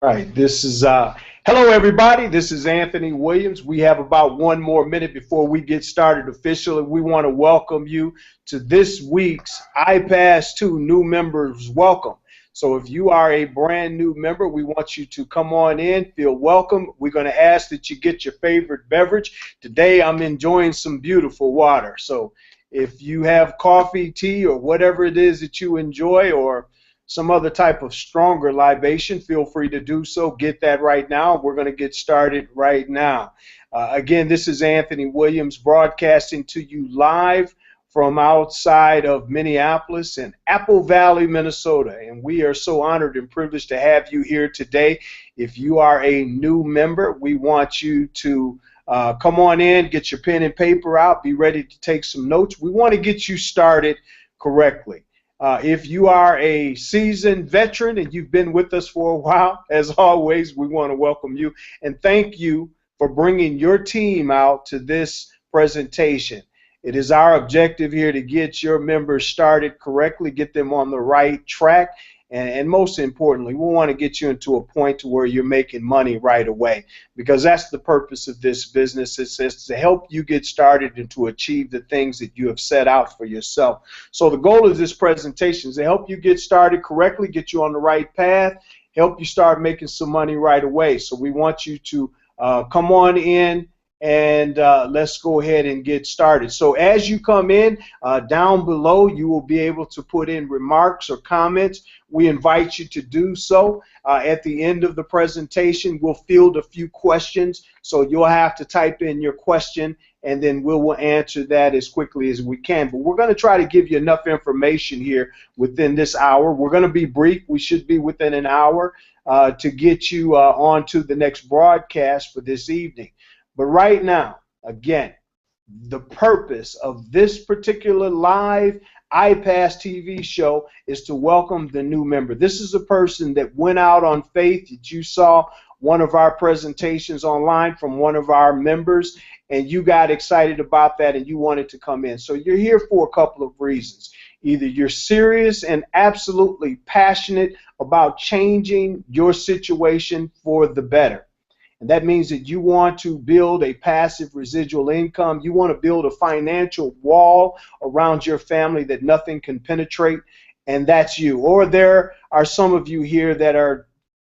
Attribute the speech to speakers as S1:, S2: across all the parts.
S1: Right. This is hello everybody. This is Anthony Williams. We have about one more minute before we get started officially. We want to welcome you to this week's iPAS2 new members welcome. So if you are a brand new member, we want you to come on in, feel welcome. We're going to ask that you get your favorite beverage. Today I'm enjoying some beautiful water. So if you have coffee, tea, or whatever it is that you enjoy, or some other type of stronger libation, feel free to do so. Get that right now. We're going to get started right now. Again, this is Anthony Williams broadcasting to you live from outside of Minneapolis and Apple Valley, Minnesota. And we are so honored and privileged to have you here today. If you are a new member, we want you to come on in, get your pen and paper out, be ready to take some notes. We want to get you started correctly. If you are a seasoned veteran and you've been with us for a while, as always, we want to welcome you and thank you for bringing your team out to this presentation. It is our objective here to get your members started correctly, get them on the right track, and most importantly, we want to get you into a point to where you're making money right away, because that's the purpose of this business. It's to help you get started and to achieve the things that you have set out for yourself. So the goal of this presentation is to help you get started correctly, get you on the right path, help you start making some money right away. So we want you to come on in and let's go ahead and get started. So as you come in, down below you will be able to put in remarks or comments. We invite you to do so. At the end of the presentation, we'll field a few questions, so you'll have to type in your question and then we'll answer that as quickly as we can. But we're going to try to give you enough information here within this hour. We're going to be brief. We should be within an hour to get you on to the next broadcast for this evening. But right now, again, the purpose of this particular live iPass TV show is to welcome the new member. This is a person that went out on faith, that you saw one of our presentations online from one of our members, and you got excited about that and you wanted to come in. So you're here for a couple of reasons. Either you're serious and absolutely passionate about changing your situation for the better. And that means that you want to build a passive residual income. You want to build a financial wall around your family that nothing can penetrate, and that's you. Or there are some of you here that are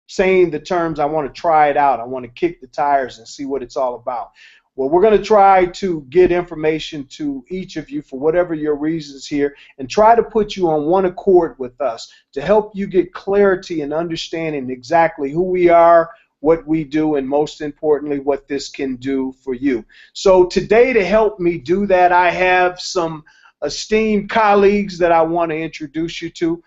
S1: saying the terms, I want to try it out. I want to kick the tires and see what it's all about. Well, we're going to try to get information to each of you for whatever your reasons here and try to put you on one accord with us to help you get clarity and understanding exactly who we are, what we do, and most importantly, what this can do for you. So today, to help me do that, I have some esteemed colleagues that I want to introduce you to.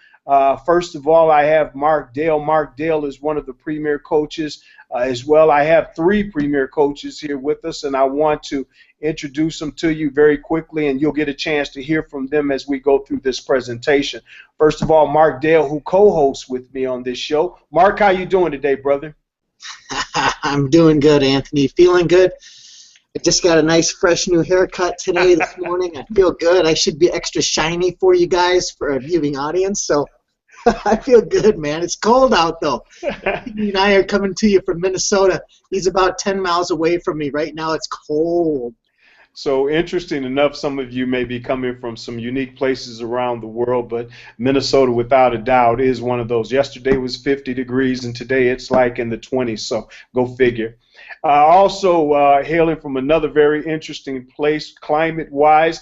S1: First of all, I have Mark Dale. Mark Dale is one of the premier coaches as well. I have three premier coaches here with us, and I want to introduce them to you very quickly, and you'll get a chance to hear from them as we go through this presentation. First of all, Mark Dale, who co-hosts with me on this show. Mark, how you doing today, brother?
S2: I'm doing good, Anthony. Feeling good. I just got a nice, fresh new haircut today, this morning. I feel good. I should be extra shiny for you guys, for a viewing audience. So I feel good, man. It's cold out, though. He and I are coming to you from Minnesota. He's about 10 miles away from me. Right now, it's cold.
S1: So interesting enough, some of you may be coming from some unique places around the world, but Minnesota, without a doubt, is one of those. Yesterday was 50 degrees, and today it's like in the 20s, so go figure. Also, hailing from another very interesting place, climate-wise,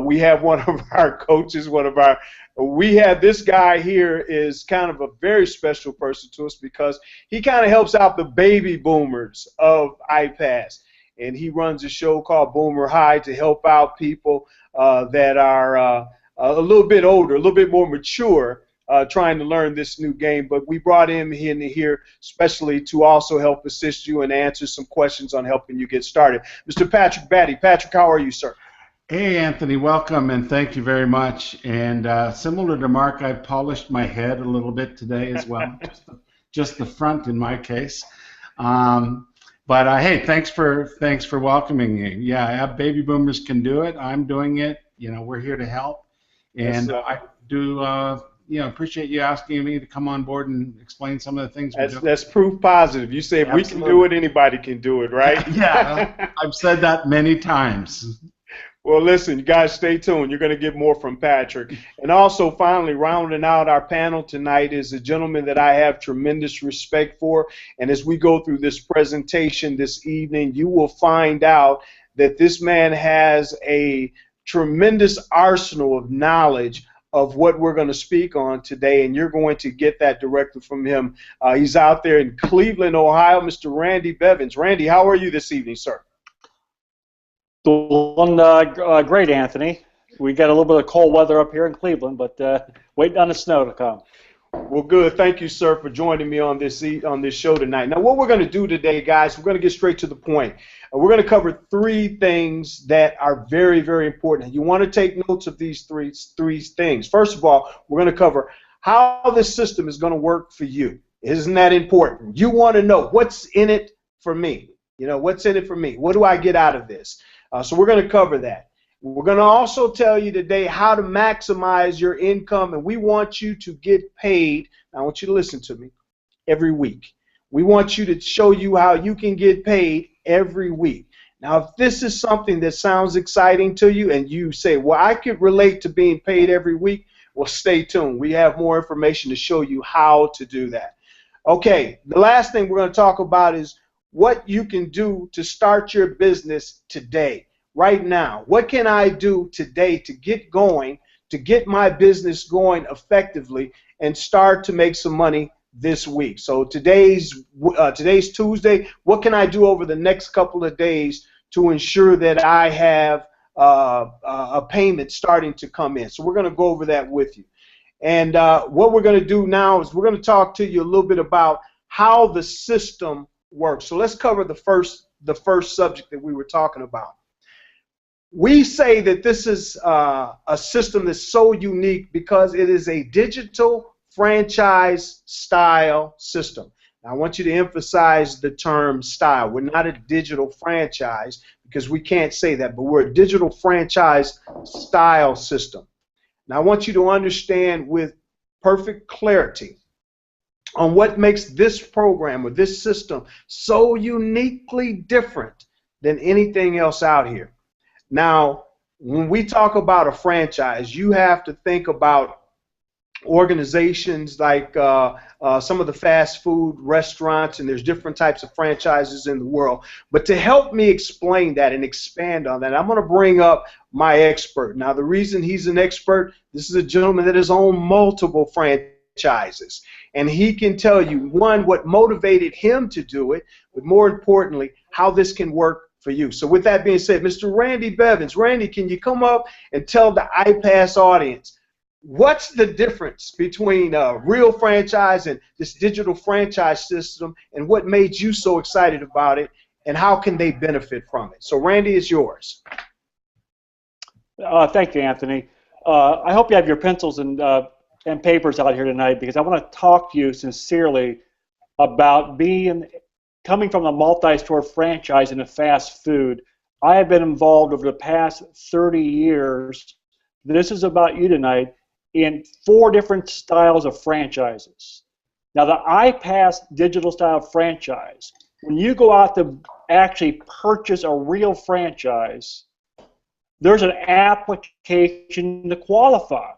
S1: we have one of our coaches, we have this guy here is kind of a very special person to us because he kind of helps out the baby boomers of iPass. And he runs a show called Boomer High to help out people that are a little bit older, a little bit more mature, trying to learn this new game. But we brought him in here especially to also help assist you and answer some questions on helping you get started. Mr. Patrick Batty. Patrick, how are you, sir?
S3: Hey, Anthony, welcome, and thank you very much. And similar to Mark, I polished my head a little bit today as well, just the front in my case. But hey, thanks for welcoming me. Yeah, baby boomers can do it. I'm doing it. You know, we're here to help, and I do appreciate you asking me to come on board and explain some of the things we do.
S1: That's proof positive. You say if we can do it, anybody can do it, right?
S3: Yeah, I've said that many times.
S1: Well, listen, you guys stay tuned. You're going to get more from Patrick. And also, finally, rounding out our panel tonight is a gentleman that I have tremendous respect for. And as we go through this presentation this evening, you will find out that this man has a tremendous arsenal of knowledge of what we're going to speak on today, and you're going to get that directly from him. He's out there in Cleveland, Ohio, Mr. Randy Bevins. Randy, how are you this evening, sir?
S4: Doing great, Anthony. We got a little bit of cold weather up here in Cleveland, but waiting on the snow to come.
S1: Well, good. Thank you, sir, for joining me on this show tonight. Now, what we're going to do today, guys, we're going to get straight to the point. We're going to cover three things that are very, very important. You want to take notes of these three things. First of all, we're going to cover how this system is going to work for you. Isn't that important? You want to know what's in it for me. What's in it for me? What do I get out of this? So we're going to cover that. We're going to also tell you today how to maximize your income, and we want you to get paid. I want you to listen to me every week. We want you to show you how you can get paid every week. Now, if this is something that sounds exciting to you and you say, well, I could relate to being paid every week, well, stay tuned. We have more information to show you how to do that. Okay, the last thing we're going to talk about is what you can do to start your business today, right now. What can I do today to get going, to get my business going effectively and start to make some money this week? So today's Tuesday. What can I do over the next couple of days to ensure that I have a payment starting to come in? So we're going to go over that with you. And what we're going to do now is we're going to talk to you a little bit about how the system works. So let's cover the first subject that we were talking about. We say that this is a system that's so unique because it is a digital franchise style system. Now, I want you to emphasize the term style. We're not a digital franchise because we can't say that, but we're a digital franchise style system. Now, I want you to understand with perfect clarity on what makes this program or this system so uniquely different than anything else out here. Now, when we talk about a franchise, you have to think about organizations like some of the fast food restaurants, and there's different types of franchises in the world. But to help me explain that and expand on that, I'm going to bring up my expert. Now, the reason he's an expert, this is a gentleman that has owned multiple franchises. And he can tell you, one, what motivated him to do it, but more importantly, how this can work for you. So with that being said, Mr. Randy Bevins. Randy, can you come up and tell the iPass audience what's the difference between a real franchise and this digital franchise system, and what made you so excited about it, and how can they benefit from it? So Randy, it's yours.
S4: Thank you, Anthony. I hope you have your pencils and papers out here tonight, because I want to talk to you sincerely about coming from a multi-store franchise into fast food. I have been involved over the past 30 years. This is about you tonight in 4 different styles of franchises. Now, the iPass digital style franchise, when you go out to actually purchase a real franchise, there's an application to qualify.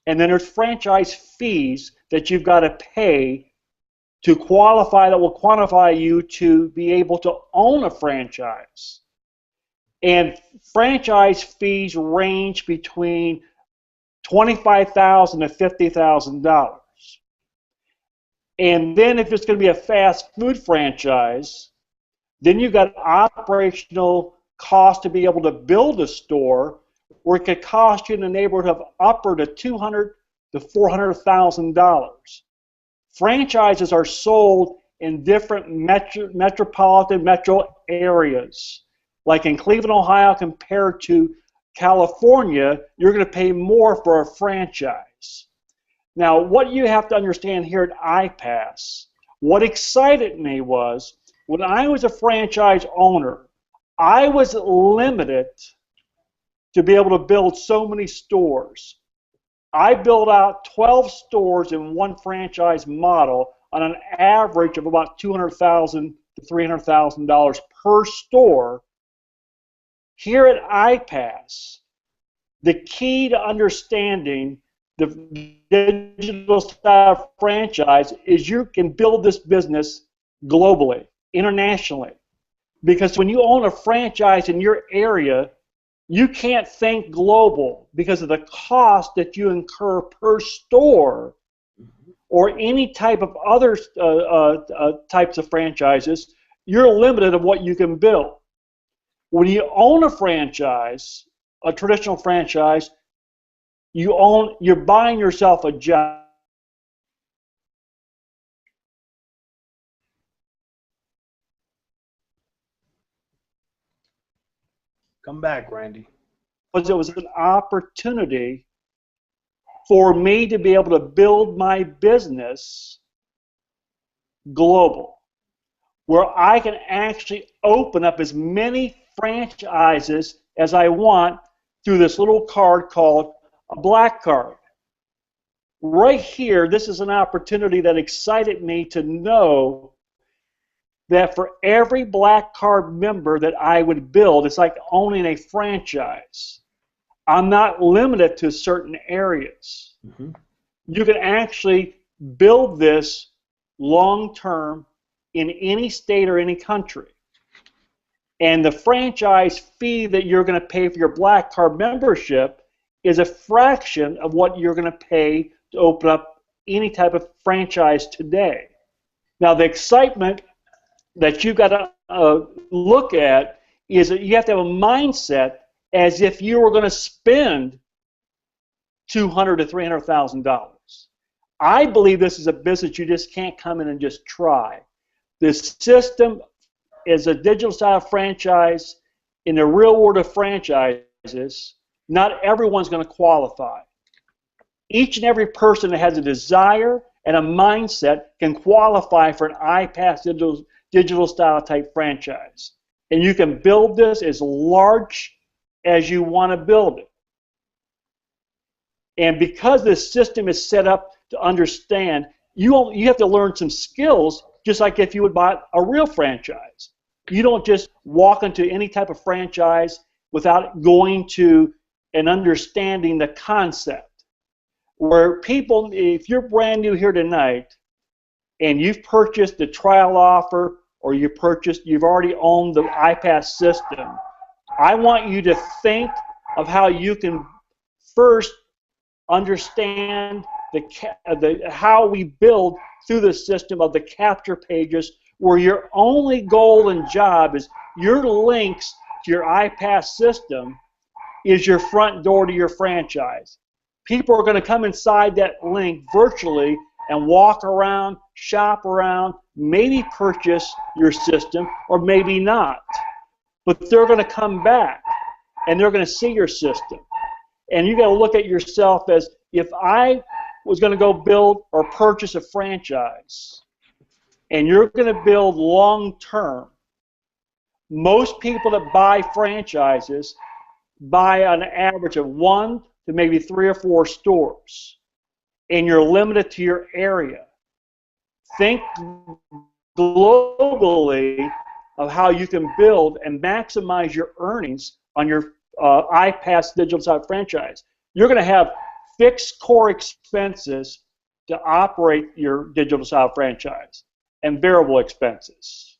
S4: And then there's franchise fees that you've got to pay to qualify, that will quantify you to be able to own a franchise. And franchise fees range between $25,000 to $50,000. And then if it's going to be a fast food franchise, then you've got operational cost to be able to build a store, where it could cost you in the neighborhood of upward to $200,000 to $400,000. Franchises are sold in different metropolitan metro areas. Like in Cleveland, Ohio, compared to California, you're going to pay more for a franchise. Now, what you have to understand here at iPass, what excited me was when I was a franchise owner, I was limited to be able to build so many stores. I build out 12 stores in one franchise model on an average of about $200,000 to $300,000 per store. Here at iPass, the key to understanding the digital style franchise is you can build this business globally, internationally. Because when you own a franchise in your area, you can't think global because of the cost that you incur per store or any type of other types of franchises. You're limited of what you can build. When you own a franchise, a traditional franchise, you're buying yourself a job.
S1: Come back, Randy.
S4: Because it was an opportunity for me to be able to build my business global, where I can actually open up as many franchises as I want through this little card called a black card. Right here, this is an opportunity that excited me to know that for every black card member that I would build, it's like owning a franchise. I'm not limited to certain areas.
S1: Mm-hmm.
S4: You can actually build this long-term in any state or any country. And the franchise fee that you're going to pay for your black card membership is a fraction of what you're going to pay to open up any type of franchise today. Now, the excitement that you've got to look at is that you have to have a mindset as if you were going to spend $200,000 to $300,000. I believe this is a business you just can't come in and just try. This system is a digital style franchise. In the real world of franchises, not everyone's going to qualify. Each and every person that has a desire and a mindset can qualify for an iPass digital style type franchise. And you can build this as large as you want to build it. And because this system is set up to understand, you have to learn some skills just like if you would buy a real franchise. You don't just walk into any type of franchise without going to and understanding the concept. Where people, if you're brand new here tonight and you've purchased the trial offer or you've already owned the iPass system, I want you to think of how you can first understand how we build through the system of the capture pages, where your only goal and job is your links to your iPass system is your front door to your franchise. People are going to come inside that link virtually and walk around, shop around, maybe purchase your system or maybe not. But they're going to come back and they're going to see your system. And you got to look at yourself as, if I was going to go build or purchase a franchise and you're going to build long term, most people that buy franchises buy on average of 1 to maybe 3 or 4 stores, and you're limited to your area. Think globally of how you can build and maximize your earnings on your iPass digital side franchise. You're going to have fixed core expenses to operate your digital style franchise and variable expenses.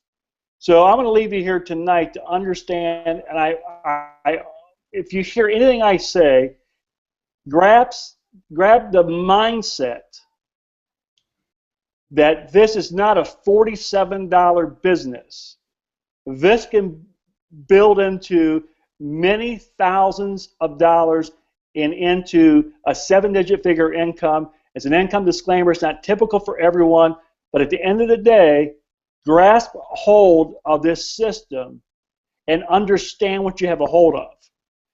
S4: So I'm going to leave you here tonight to understand, and if you hear anything I say, grab the mindset that this is not a $47 business. This can build into many thousands of dollars and into a 7-digit figure income. It's an income disclaimer. It's not typical for everyone, but at the end of the day, grasp hold of this system and understand what you have a hold of.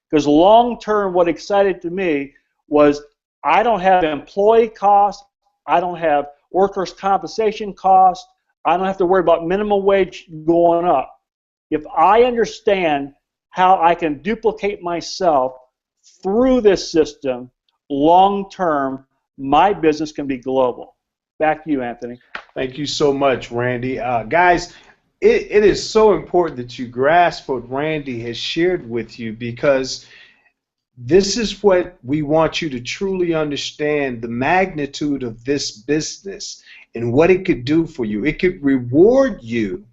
S4: Because long term, what excited to me was I don't have employee costs, I don't have workers' compensation costs, I don't have to worry about minimum wage going up. If I understand how I can duplicate myself through this system long term, my business can be global. Back to you, Anthony.
S1: Thank you so much, Randy. Guys, it is so important that you grasp what Randy has shared with you, because this is what we want you to truly understand, the magnitude of this business and what it could do for you. It could reward you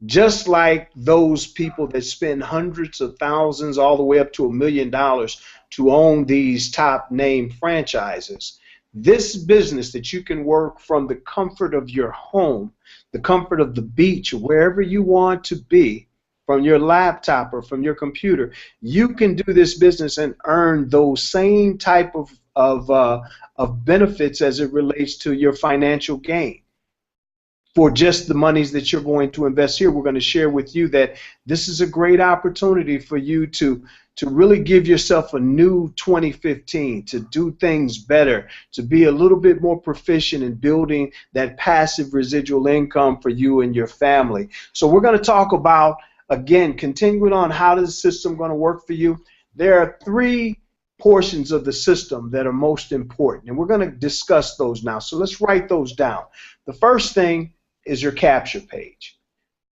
S1: just like those people that spend hundreds of thousands all the way up to $1 million to own these top name franchises. This business that you can work from the comfort of your home, the comfort of the beach, wherever you want to be, from your laptop or from your computer, you can do this business and earn those same type of benefits as it relates to your financial gain. For just the monies that you're going to invest here, we're going to share with you that this is a great opportunity for you to really give yourself a new 2015, to do things better, to be a little bit more proficient in building that passive residual income for you and your family. So we're going to talk about, again, continuing on how is the system going to work for you. There are 3 portions of the system that are most important, and we're going to discuss those now. So let's write those down. The first thing is your capture page.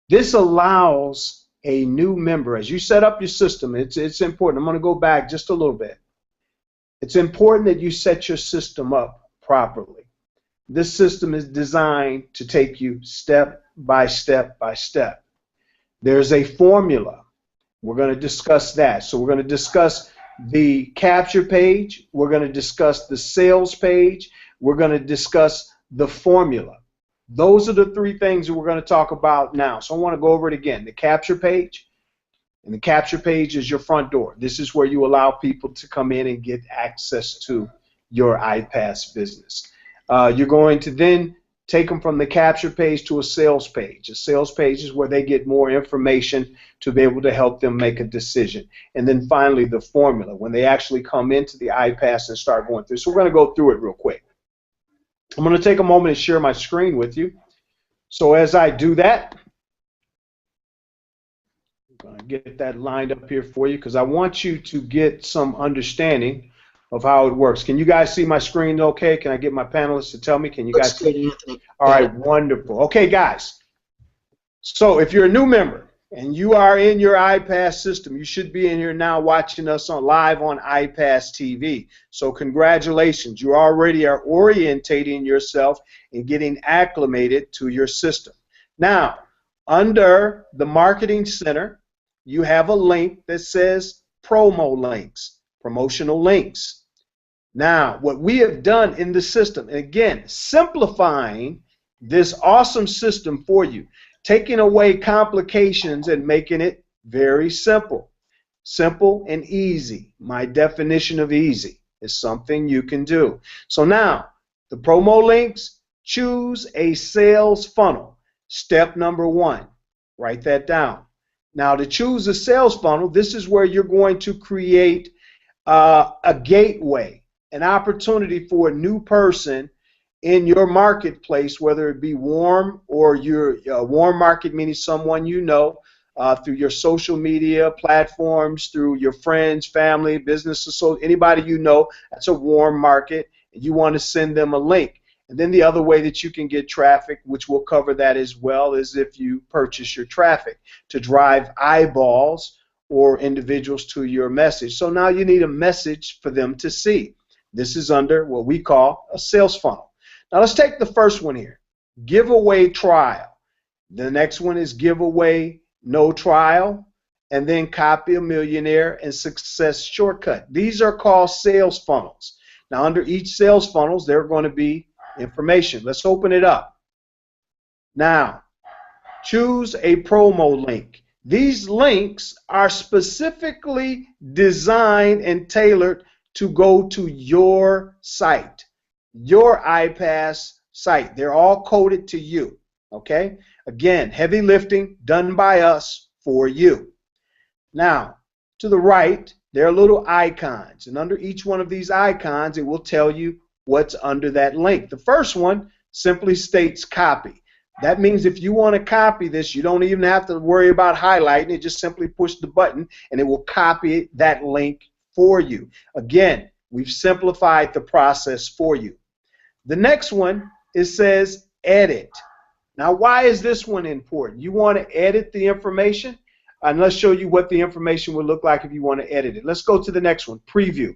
S1: This allows a new member, as you set up your system, it's important. I'm going to go back just a little bit. It's important that you set your system up properly. This system is designed to take you step by step by step. There's a formula. We're going to discuss that. So we're going to discuss the capture page. We're going to discuss the sales page. We're going to discuss the formula. Those are the 3 things that we're going to talk about now. So I want to go over it again. The capture page, and the capture page is your front door. This is where you allow people to come in and get access to your iPass business. You're going to then take them from the capture page to a sales page. A sales page is where they get more information to be able to help them make a decision. And then finally, the formula, when they actually come into the iPass and start going through. So we're going to go through it real quick. I'm going to take a moment and share my screen with you. So as I do that, I'm going to get that lined up here for you, because I want you to get some understanding of how it works. Can you guys see my screen okay? Can I get my panelists to tell me? Can you guys see?
S2: Good, Anthony.
S1: All right, wonderful. Okay, guys. So if you're a new member and you are in your iPass system, you should be in here now watching us live on iPass TV. So congratulations. You already are orientating yourself and getting acclimated to your system. Now, under the Marketing Center, you have a link that says promo links, promotional links. Now, what we have done in the system, and again, simplifying this awesome system for you, taking away complications and making it very simple. Simple and easy. My definition of easy is something you can do. So now, the promo links, choose a sales funnel. Step number 1, write that down. Now, to choose a sales funnel, this is where you're going to create a gateway, an opportunity for a new person in your marketplace, whether it be warm or your warm market, meaning someone you know through your social media platforms, through your friends, family, businesses, so anybody you know, that's a warm market, and you want to send them a link. And then the other way that you can get traffic, which we'll cover that as well, is if you purchase your traffic to drive eyeballs or individuals to your message. So now you need a message for them to see. This is under what we call a sales funnel. Now let's take the first one here, giveaway trial. The next one is giveaway no trial, and then copy a millionaire and success shortcut. These are called sales funnels. Now under each sales funnels, there are going to be information. Let's open it up. Now, choose a promo link. These links are specifically designed and tailored to go to your site, your iPass site. They're all coded to you, okay? Again, heavy lifting done by us for you. Now, to the right, there are little icons, and under each one of these icons, it will tell you what's under that link. The first one simply states copy. That means if you want to copy this, you don't even have to worry about highlighting it. Just simply push the button, and it will copy that link for you. Again, We've simplified the process for you. The next one, it says edit. Now, why is this one important? You want to edit the information? And let's show you what the information would look like if you want to edit it. Let's go to the next one, preview.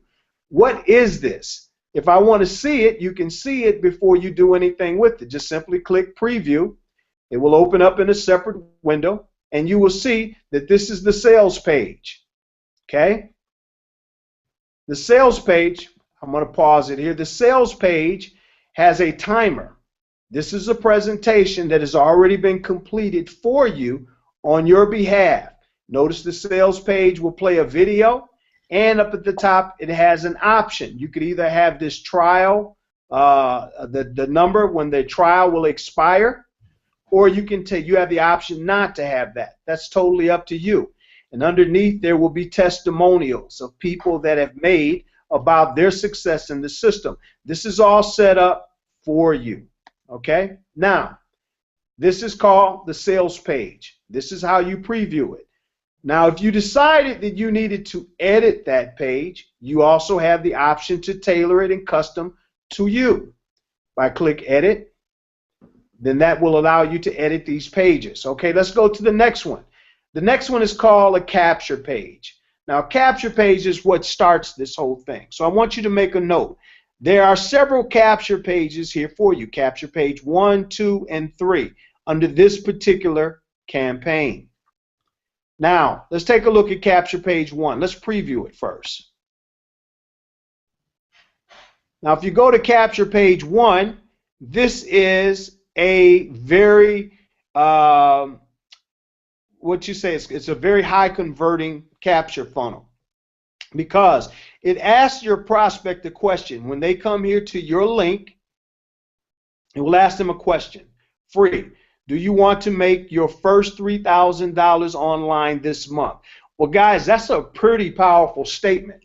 S1: What is this? If I want to see it, you can see it before you do anything with it. Just simply click preview. It will open up in a separate window, and you will see that this is the sales page. Okay? The sales page, I'm going to pause it here. The sales page has a timer. This is a presentation that has already been completed for you on your behalf. Notice the sales page will play a video, and up at the top it has an option. You could either have this trial, the number when the trial will expire, or you have the option not to have that. That's totally up to you. And underneath there will be testimonials of people that have made about their success in the system. This is all set up for you. Okay? Now, this is called the sales page. This is how you preview it. Now, if you decided that you needed to edit that page, you also have the option to tailor it and custom to you. If I click edit, then that will allow you to edit these pages. Okay, let's go to the next one. The next one is called a capture page. Now, a capture page is what starts this whole thing. So I want you to make a note. There are several capture pages here for you. Capture page 1, 2, and 3 under this particular campaign. Now, let's take a look at capture page 1. Let's preview it first. Now, if you go to capture page 1, this is a very, it's a very high converting capture funnel, because it asks your prospect a question. When they come here to your link, it will ask them a question. Free. Do you want to make your first $3,000 online this month? Well, guys, that's a pretty powerful statement.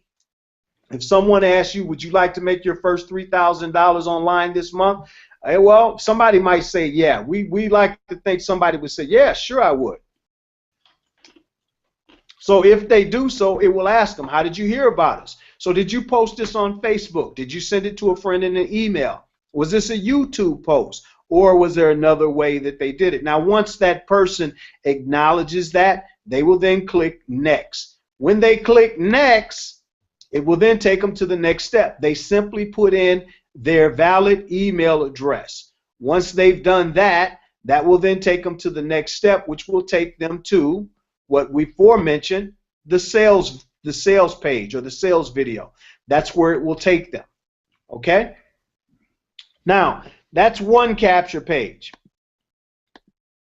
S1: If someone asks you, would you like to make your first $3,000 online this month? Well, somebody might say, yeah. We like to think somebody would say, yeah, sure I would. So if they do so, it will ask them, how did you hear about us? So did you post this on Facebook? Did you send it to a friend in an email? Was this a YouTube post? Or was there another way that they did it? Now, once that person acknowledges that, they will then click next. When they click next, it will then take them to the next step. They simply put in their valid email address. Once they've done that, that will then take them to the next step, which will take them to what we aforementioned, the sales page or the sales video. That's where it will take them. Okay? Now, that's one capture page.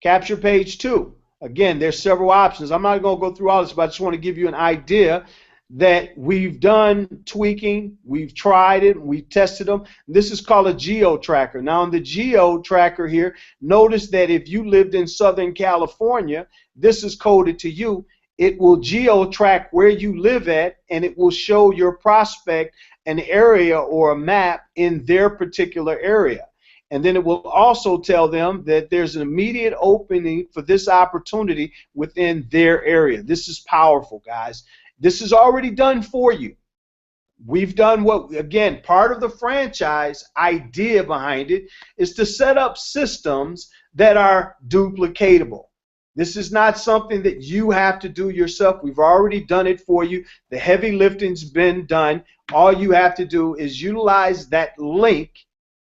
S1: Capture page 2. Again, there's several options. I'm not going to go through all this, but I just want to give you an idea that we've done tweaking, we've tried it, we've tested them. This is called a geo tracker. Now, in the geo tracker here, notice that if you lived in Southern California, this is coded to you. It will geo track where you live at, and it will show your prospect an area or a map in their particular area. And then it will also tell them that there's an immediate opening for this opportunity within their area. This is powerful, guys. This is already done for you. We've done what, again, part of the franchise idea behind it is to set up systems that are duplicatable. This is not something that you have to do yourself. We've already done it for you. The heavy lifting's been done. All you have to do is utilize that link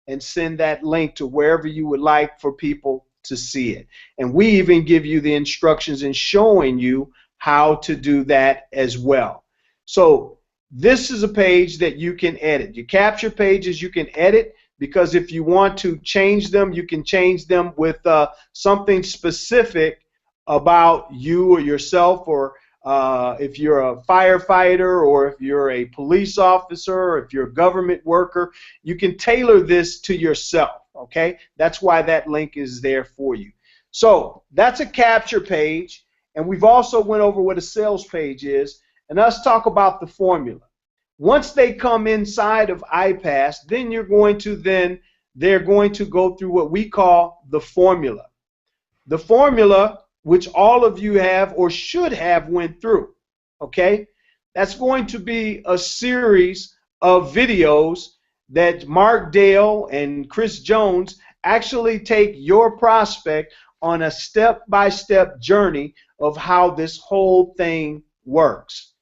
S1: and send that link to wherever you would like for people to see it. And we even give you the instructions in showing you how to do that as well. So this is a page that you can edit. Your capture pages you can edit, because if you want to change them, you can change them with something specific about you or yourself, or if you're a firefighter, or if you're a police officer, or if you're a government worker, you can tailor this to yourself, okay? That's why that link is there for you. So that's a capture page, and we've also went over what a sales page is, and let's talk about the formula. Once they come inside of iPass, then they're going to go through what we call the formula. The formula, which all of you have or should have went through, okay? That's going to be a series of videos that Mark Dale and Chris Jones actually take your prospect on a step-by-step journey of how this whole thing works.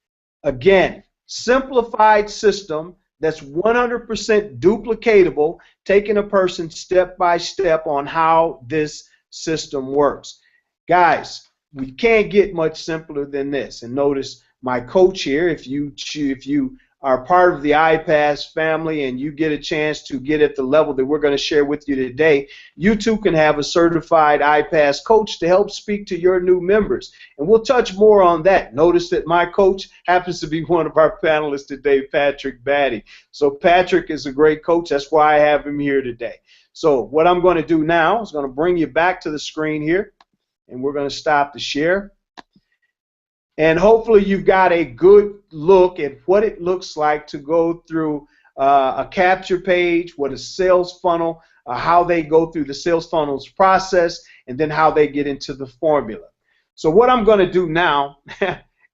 S1: Again, simplified system that's 100% duplicatable, taking a person step by step on how this system works. Guys, we can't get much simpler than this. And notice my coach here, if you are part of the iPass family and you get a chance to get at the level that we're going to share with you today, you too can have a certified iPass coach to help speak to your new members. And we'll touch more on that. Notice that my coach happens to be one of our panelists today, Patrick Batty. So Patrick is a great coach. That's why I have him here today. So what I'm going to do now is going to bring you back to the screen here, and we're going to stop the share. And hopefully you've got a good look at what it looks like to go through a capture page, what a sales funnel, how they go through the sales funnels process, and then how they get into the formula. So what I'm going to do now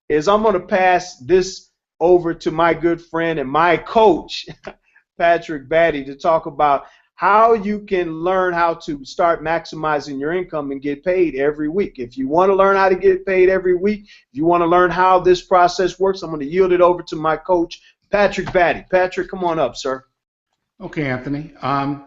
S1: is I'm going to pass this over to my good friend and my coach, Patrick Batty, to talk about how you can learn how to start maximizing your income and get paid every week. If you want to learn how to get paid every week, if you want to learn how this process works, I'm going to yield it over to my coach, Patrick Batty. Patrick, come on up, sir.
S3: Okay, Anthony. I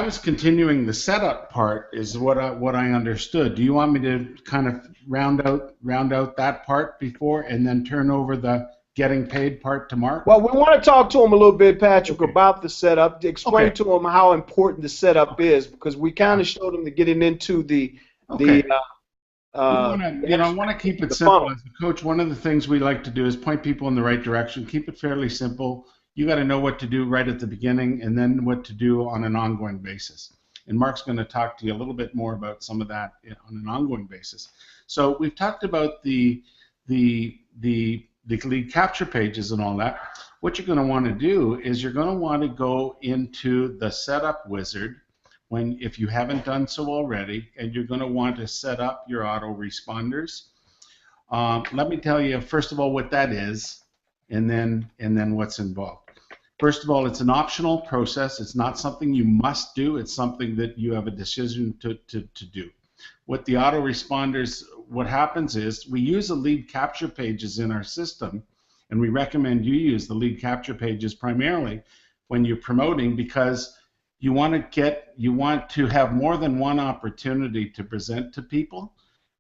S3: was continuing the setup part is what I understood. Do you want me to kind of round out that part before and then turn over the getting paid part to Mark?
S1: Well, we want to talk to him a little bit, Patrick, about the setup, to explain to him how important the setup is, because we kind of showed him to getting into the
S3: want to keep it simple. As a coach, one of the things we like to do is point people in the right direction, keep it fairly simple. You got to know what to do right at the beginning and then what to do on an ongoing basis. And Mark's going to talk to you a little bit more about some of that on an ongoing basis. So we've talked about the lead capture pages and all that. What you're going to want to do is you're going to want to go into the setup wizard if you haven't done so already, and you're going to want to set up your autoresponders. Let me tell you first of all what that is, and then what's involved. First of all, it's an optional process. It's not something you must do. It's something that you have a decision to do. With the autoresponders, what happens is we use the lead capture pages in our system, and we recommend you use the lead capture pages primarily when you're promoting, because you want to have more than one opportunity to present to people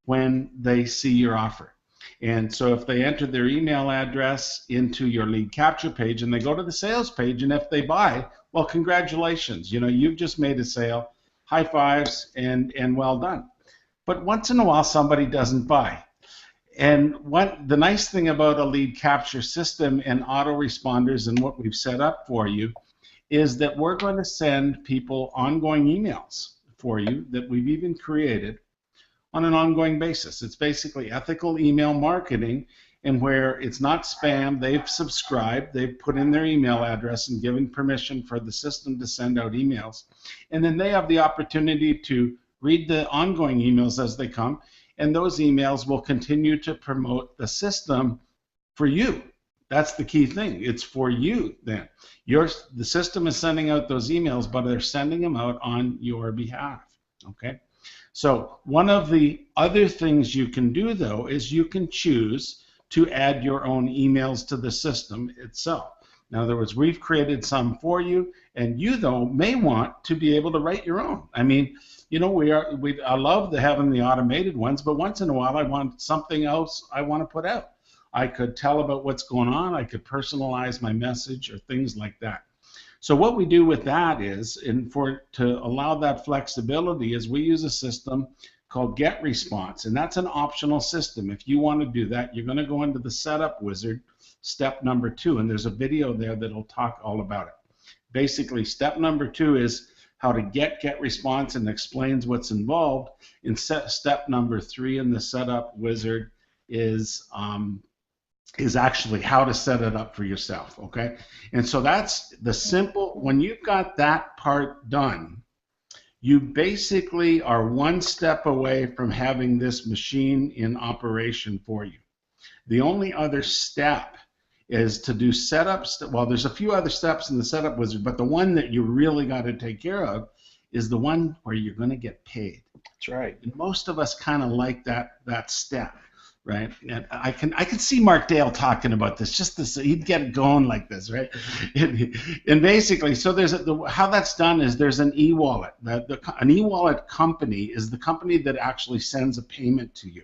S3: when they see your offer. And so if they enter their email address into your lead capture page and they go to the sales page, and if they buy, well, congratulations, you've just made a sale, high fives, and well done. But once in a while somebody doesn't buy. And the nice thing about a lead capture system and autoresponders and what we've set up for you is that we're going to send people ongoing emails for you that we've even created on an ongoing basis. It's basically ethical email marketing, and where it's not spam, they've subscribed, they've put in their email address and given permission for the system to send out emails. And then they have the opportunity to read the ongoing emails as they come, and those emails will continue to promote the system for you. That's the key thing. It's for you then. The system is sending out those emails, but they're sending them out on your behalf. Okay? So one of the other things you can do, though, is you can choose to add your own emails to the system itself. In other words, we've created some for you, and you, though, may want to be able to write your own. I mean, I love having the automated ones, but once in a while I want something else I want to put out. I could tell about what's going on. I could personalize my message or things like that. So what we do with that is, to allow that flexibility, is we use a system called Get Response, and that's an optional system. If you want to do that, you're going to go into the setup wizard, step number 2, and there's a video there that'll talk all about it. Basically, step number 2 is how to get response and explains what's involved. And step number 3 in the setup wizard is actually how to set it up for yourself, okay? And so that's the simple, when you've got that part done, you basically are one step away from having this machine in operation for you. The only other step is to do setups. Well, there's a few other steps in the setup wizard, but the one that you really got to take care of is the one where you're going to get paid.
S1: That's right.
S3: And most of us kind of like that step, right? And I can see Mark Dale talking about this. Just this, he'd get it going like this, right? And basically, so there's how that's done is there's an e-wallet. An e-wallet company is the company that actually sends a payment to you,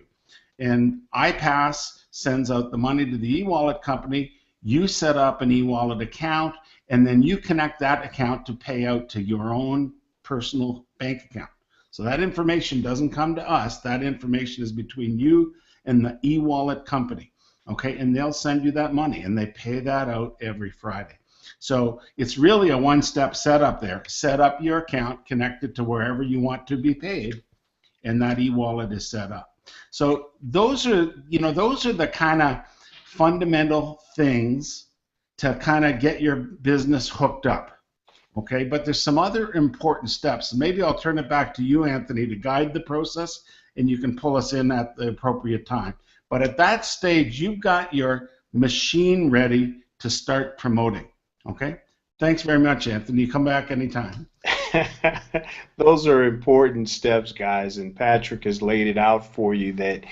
S3: and iPass sends out the money to the e-wallet company. You set up an e-wallet account, and then you connect that account to pay out to your own personal bank account. So that information doesn't come to us. That information is between you and the e-wallet company, okay? And they'll send you that money, and they pay that out every Friday. So it's really a one-step setup there. Set up your account, connect it to wherever you want to be paid, and that e-wallet is set up. So those are the kind of fundamental things to kind of get your business hooked up. Okay, but there's some other important steps. Maybe I'll turn it back to you, Anthony, to guide the process, and you can pull us in at the appropriate time. But at that stage, you've got your machine ready to start promoting. Okay? Thanks very much, Anthony. Come back anytime.
S1: Those are important steps, guys, and Patrick has laid it out for you that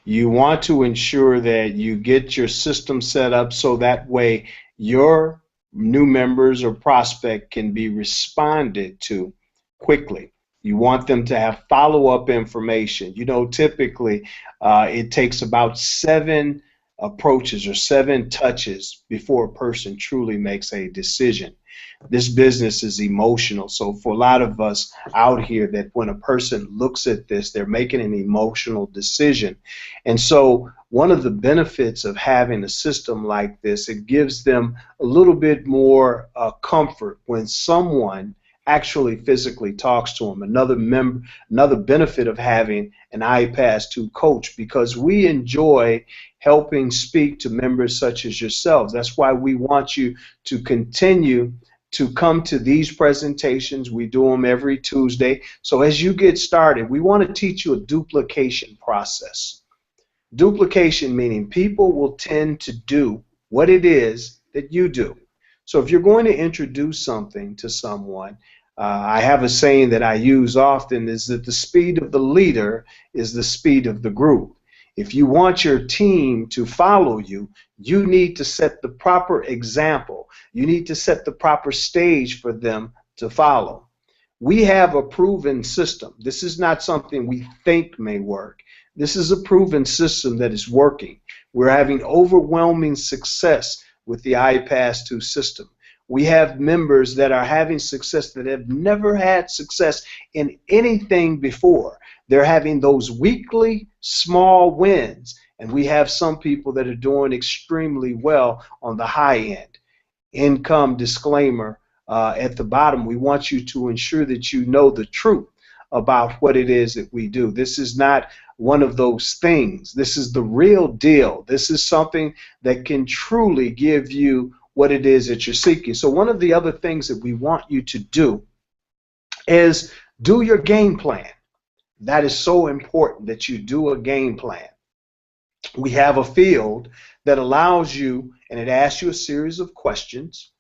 S1: you want to ensure that you get your system set up so that way your new members or prospect can be responded to quickly. You want them to have follow-up information. You know, typically it takes about 7 approaches or 7 touches before a person truly makes a decision. This business is emotional, so for a lot of us out here, that when a person looks at this, they're making an emotional decision. And so one of the benefits of having a system like this, it gives them a little bit more comfort when someone actually physically talks to them. Another benefit of having an iPAS2 coach, because we enjoy helping speak to members such as yourselves. That's why we want you to continue to come to these presentations. We do them every Tuesday. So as you get started, we want to teach you a duplication process. Duplication meaning people will tend to do what it is that you do. So if you're going to introduce something to someone, I have a saying that I use often, is that the speed of the leader is the speed of the group. If you want your team to follow you, you need to set the proper example. You need to set the proper stage for them to follow. We have a proven system. This is not something we think may work. This is a proven system that is working. We're having overwhelming success with the iPAS2 system. We have members that are having success that have never had success in anything before. They're having those weekly small wins, and we have some people that are doing extremely well on the high end. Income disclaimer at the bottom. We want you to ensure that you know the truth about what it is that we do. This is not one of those things. This is the real deal. This is something that can truly give you what it is that you're seeking. So one of the other things that we want you to do is do your game plan. That is so important, that you do a game plan. We have a field that allows you, and it asks you a series of questions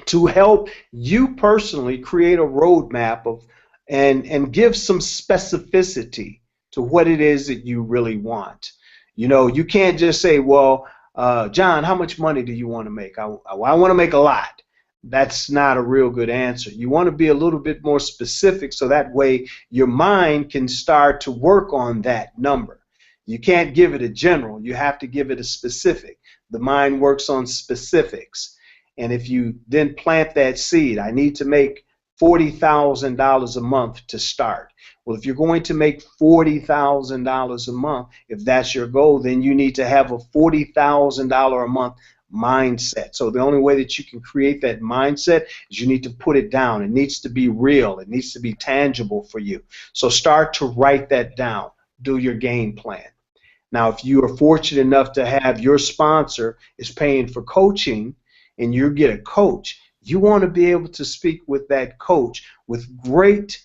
S1: to help you personally create a roadmap of and give some specificity to what it is that you really want. You know, you can't just say, well, John, how much money do you want to make? I want to make a lot. That's not a real good answer. You want to be a little bit more specific so that way your mind can start to work on that number. You can't give it a general. You have to give it a specific. The mind works on specifics. And if you then plant that seed, I need to make $40,000 a month to start. Well, if you're going to make $40,000 a month, if that's your goal, then you need to have a $40,000 a month mindset. So the only way that you can create that mindset is you need to put it down. It needs to be real. It needs to be tangible for you. So start to write that down. Do your game plan. Now, if you are fortunate enough to have your sponsor is paying for coaching and you get a coach, you want to be able to speak with that coach with great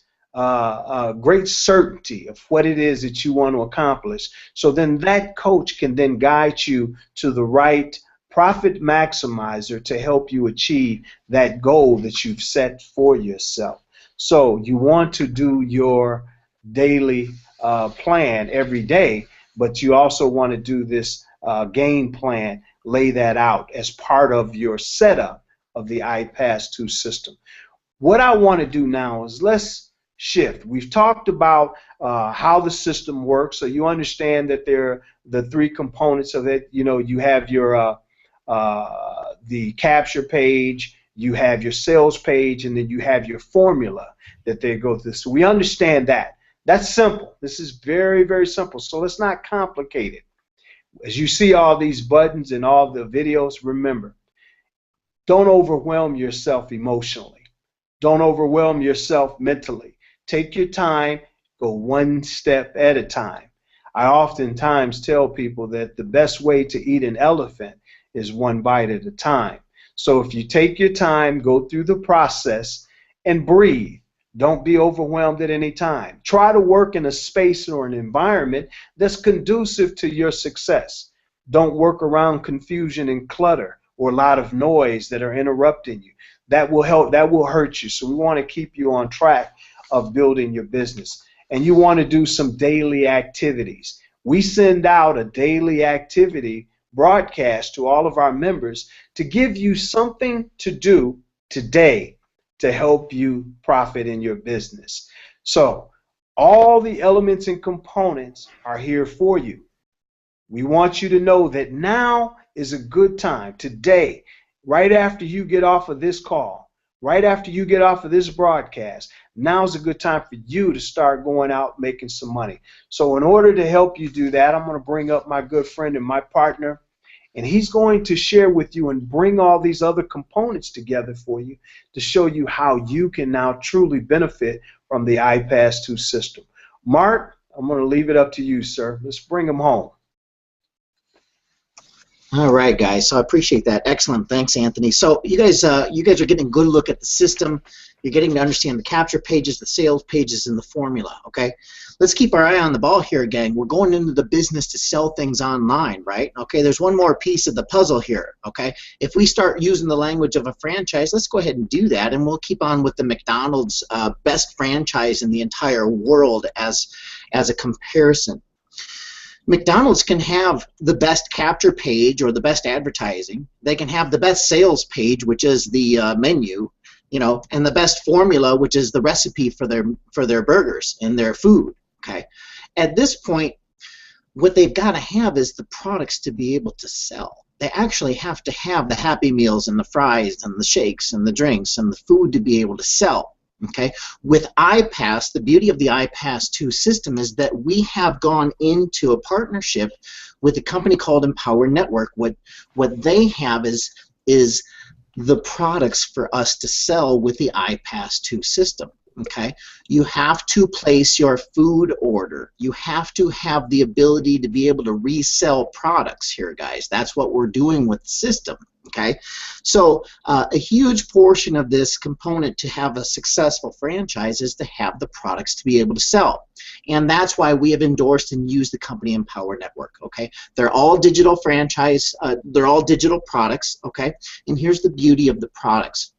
S1: certainty of what it is that you want to accomplish. So then that coach can then guide you to the right profit maximizer to help you achieve that goal that you've set for yourself. So you want to do your daily plan every day, but you also want to do this game plan, lay that out as part of your setup of the iPAS2 system. What I want to do now is let's shift. We've talked about how the system works, so you understand that there are the three components of it. You know, you have your the capture page, you have your sales page, and then you have your formula that they go through. So we understand that. That's simple. This is very, very simple. So let's not complicate it. As you see all these buttons and all the videos, remember, don't overwhelm yourself emotionally. Don't overwhelm yourself mentally. Take your time, go one step at a time. I oftentimes tell people that the best way to eat an elephant is one bite at a time. So if you take your time, go through the process, and breathe. Don't be overwhelmed at any time. Try to work in a space or an environment that's conducive to your success. Don't work around confusion and clutter or a lot of noise that are interrupting you. That will hurt you. So we want to keep you on track of building your business. And you want to do some daily activities. We send out a daily activity broadcast to all of our members to give you something to do today to help you profit in your business. So all the elements and components are here for you. We want you to know that now is a good time, today, right after you get off of this call, right after you get off of this broadcast, now's a good time for you to start going out making some money. So in order to help you do that, I'm going to bring up my good friend and my partner, and he's going to share with you and bring all these other components together for you to show you how you can now truly benefit from the iPAS2 system. Mark, I'm going to leave it up to you, sir. Let's bring him home.
S2: All right, guys. So I appreciate that. Excellent. Thanks, Anthony. So you guys are getting a good look at the system. You're getting to understand the capture pages, the sales pages, and the formula. Okay. Let's keep our eye on the ball here, gang. We're going into the business to sell things online, right? Okay. There's one more piece of the puzzle here. Okay. If we start using the language of a franchise, let's go ahead and do that, and we'll keep on with the McDonald's best franchise in the entire world as a comparison. McDonald's can have the best capture page or the best advertising. They can have the best sales page, which is the menu, you know, and the best formula, which is the recipe for their burgers and their food. Okay. At this point, what they've got to have is the products to be able to sell. They actually have to have the Happy Meals and the fries and the shakes and the drinks and the food to be able to sell. Okay, with iPass, the beauty of the iPAS2 system is that we have gone into a partnership with a company called Empower Network. What they have is the products for us to sell with the iPAS2 system. Okay, you have to place your food order. You have to have the ability to be able to resell products here, guys. That's what we're doing with the system. Okay, so a huge portion of this component to have a successful franchise is to have the products to be able to sell, and that's why we have endorsed and used the company Empower Network. Okay, they're all digital franchise. They're all digital products. Okay, and here's the beauty of the products.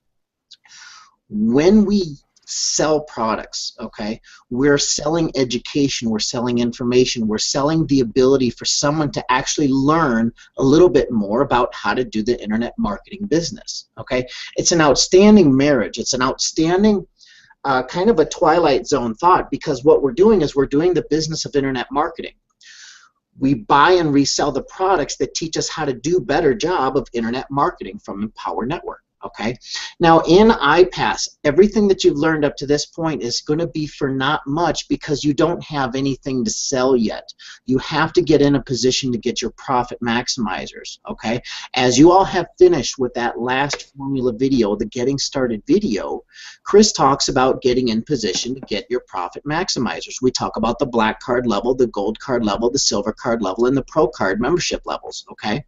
S2: When we sell products, okay, we're selling education, we're selling information, we're selling the ability for someone to actually learn a little bit more about how to do the internet marketing business. Okay, it's an outstanding marriage. It's an outstanding kind of a Twilight Zone thought, because what we're doing is we're doing the business of internet marketing. We buy and resell the products that teach us how to do a better job of internet marketing from Empower Network. Okay, now in iPass, everything that you've learned up to this point is going to be for not much, because you don't have anything to sell yet. You have to get in a position to get your profit maximizers. Okay, as you all have finished with that last formula video, the getting started video, Chris talks about getting in position to get your profit maximizers. We talk about the black card level, the gold card level, the silver card level, and the pro card membership levels. Okay,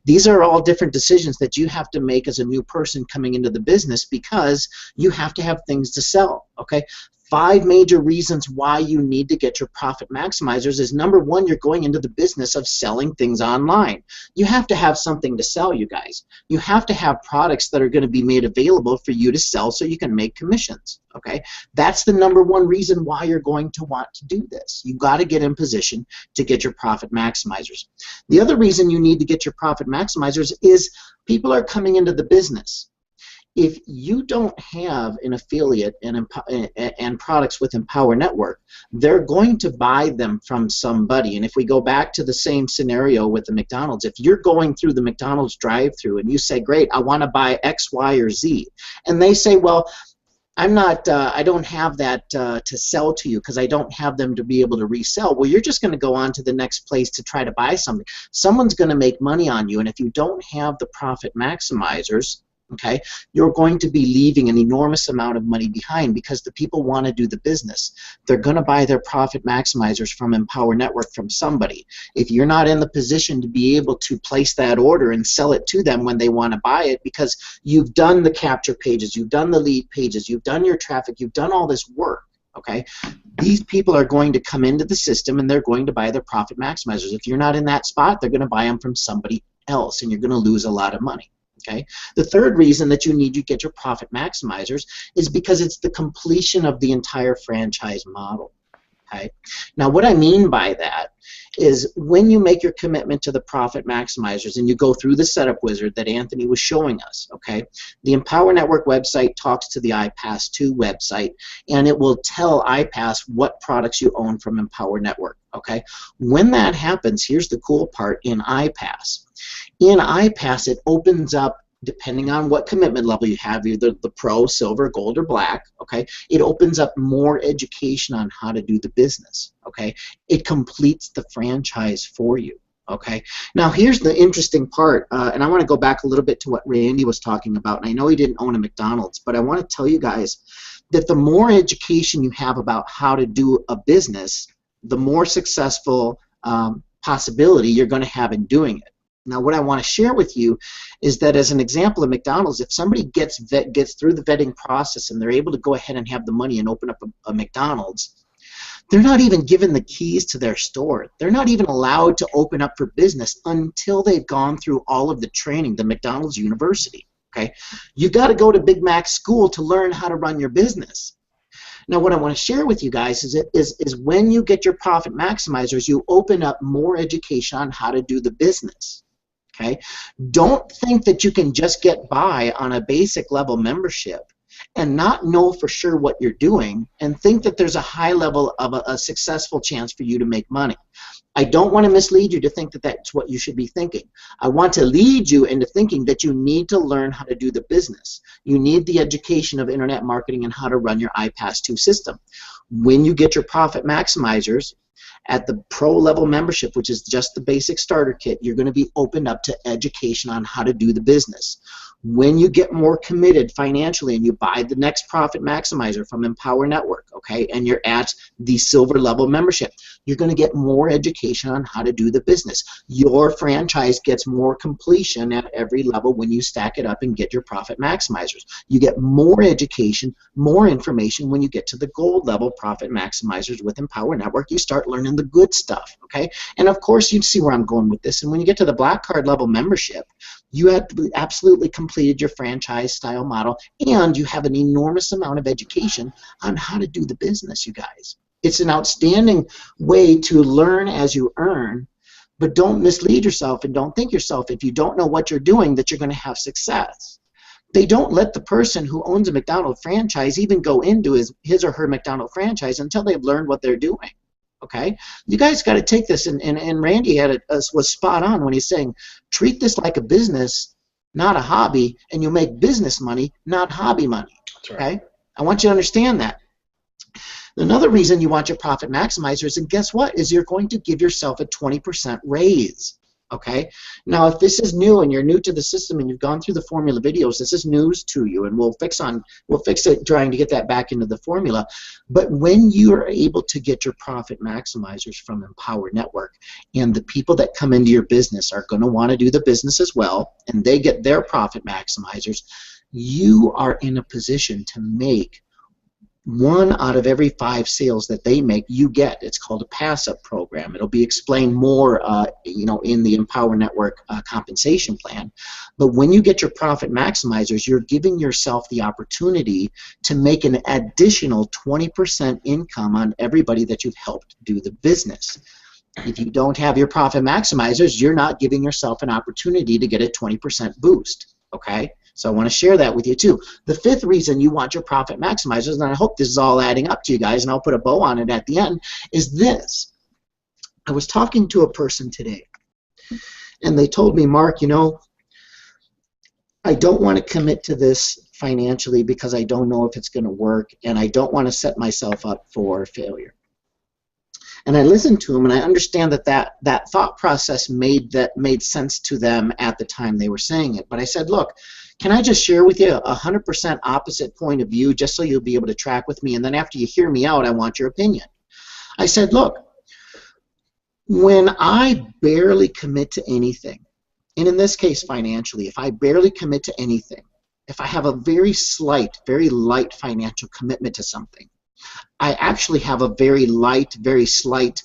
S2: these are all different decisions that you have to make as a new person coming into the business, because you have to have things to sell. Okay, 5 major reasons why you need to get your profit maximizers is, number one, you're going into the business of selling things online. You have to have something to sell, you guys. You have to have products that are going to be made available for you to sell so you can make commissions. Okay, that's the number one reason why you're going to want to do this. You've got to get in position to get your profit maximizers. The other reason you need to get your profit maximizers is people are coming into the business. If you don't have an affiliate and products with Empower Network, they're going to buy them from somebody. And if we go back to the same scenario with the McDonald's, if you're going through the McDonald's drive-thru and you say, great, I want to buy X, Y, or Z, and they say, well, I don't have that to sell to you because I don't have them to be able to resell. Well, you're just going to go on to the next place to try to buy something. Someone's going to make money on you, and if you don't have the profit maximizers, okay, you're going to be leaving an enormous amount of money behind because the people want to do the business. They're going to buy their profit maximizers from Empower Network from somebody. If you're not in the position to be able to place that order and sell it to them when they want to buy it because you've done the capture pages, you've done the lead pages, you've done your traffic, you've done all this work, okay, these people are going to come into the system and they're going to buy their profit maximizers. If you're not in that spot, they're going to buy them from somebody else and you're going to lose a lot of money. Okay. The third reason that you need to get your profit maximizers is because it's the completion of the entire franchise model. Okay. Now, what I mean by that is when you make your commitment to the profit maximizers and you go through the setup wizard that Anthony was showing us, okay, the Empower Network website talks to the iPAS2 website, and it will tell iPass what products you own from Empower Network. Okay. When that happens, here's the cool part in iPass. In iPass, it opens up, depending on what commitment level you have, either the Pro, Silver, Gold, or Black, okay, it opens up more education on how to do the business, okay? It completes the franchise for you, okay? Now, here's the interesting part, and I want to go back a little bit to what Randy was talking about, and I know he didn't own a McDonald's, but I want to tell you guys that the more education you have about how to do a business, the more successful possibility you're going to have in doing it. Now, what I want to share with you is that as an example of McDonald's, if somebody gets through the vetting process and they're able to go ahead and have the money and open up a McDonald's, they're not even given the keys to their store. They're not even allowed to open up for business until they've gone through all of the training, the McDonald's University. Okay, you've got to go to Big Mac school to learn how to run your business. Now, what I want to share with you guys is when you get your profit maximizers, you open up more education on how to do the business. Okay? Don't think that you can just get by on a basic level membership and not know for sure what you're doing and think that there's a high level of a successful chance for you to make money. I don't want to mislead you to think that that's what you should be thinking. I want to lead you into thinking that you need to learn how to do the business. You need the education of internet marketing and how to run your iPAS2 system. When you get your profit maximizers, at the pro level membership, which is just the basic starter kit, you're going to be opened up to education on how to do the business. When you get more committed financially and you buy the next profit maximizer from Empower Network, okay, and you're at the silver level membership, you're going to get more education on how to do the business. Your franchise gets more completion at every level when you stack it up and get your profit maximizers. You get more education, more information when you get to the gold level profit maximizers with Empower Network. You start learning the good stuff, okay? And of course, you see where I'm going with this. And when you get to the black card level membership, you have absolutely completed your franchise style model, and you have an enormous amount of education on how to do the business, you guys. It's an outstanding way to learn as you earn, but don't mislead yourself and don't think yourself, if you don't know what you're doing, that you're going to have success. They don't let the person who owns a McDonald's franchise even go into his or her McDonald's franchise until they've learned what they're doing. Okay, you guys got to take this, and Randy was spot on when he's saying, treat this like a business, not a hobby, and you'll make business money, not hobby money. That's right. Okay, I want you to understand that. Another reason you want your profit maximizers, and guess what, is you're going to give yourself a 20% raise. Okay, now if this is new and you're new to the system and you've gone through the formula videos, this is news to you, and we'll fix it trying to get that back into the formula. But when you are able to get your profit maximizers from Empower Network, and the people that come into your business are going to want to do the business as well, and they get their profit maximizers, you are in a position to make 1 out of every 5 sales that they make, you get. It's called a pass-up program. It'll be explained more, in the Empower Network compensation plan. But when you get your profit maximizers, you're giving yourself the opportunity to make an additional 20% income on everybody that you've helped do the business. If you don't have your profit maximizers, you're not giving yourself an opportunity to get a 20% boost. Okay? So I want to share that with you too. The 5th reason you want your profit maximizers, and I hope this is all adding up to you guys, and I'll put a bow on it at the end, is this. I was talking to a person today, and they told me, Mark, I don't want to commit to this financially because I don't know if it's going to work, and I don't want to set myself up for failure. And I listened to them, and I understand that thought process made sense to them at the time they were saying it. But I said, look, can I just share with you a 100% opposite point of view just so you'll be able to track with me? And then after you hear me out, I want your opinion. I said, look, when I barely commit to anything, and in this case financially, if I barely commit to anything, if I have a very light financial commitment to something, I actually have a very slight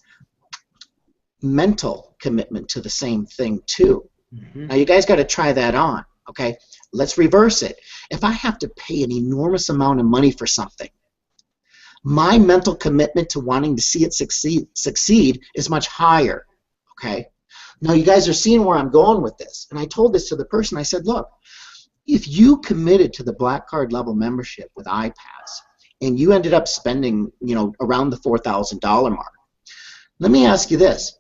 S2: mental commitment to the same thing too. Mm-hmm. Now you guys got to try that on, okay? Let's reverse it. If I have to pay an enormous amount of money for something, my mental commitment to wanting to see it succeed is much higher, okay? Now you guys are seeing where I'm going with this, and I told this to the person. I said, look, if you committed to the black card level membership with iPass, and you ended up spending, around the $4,000 mark, let me ask you this.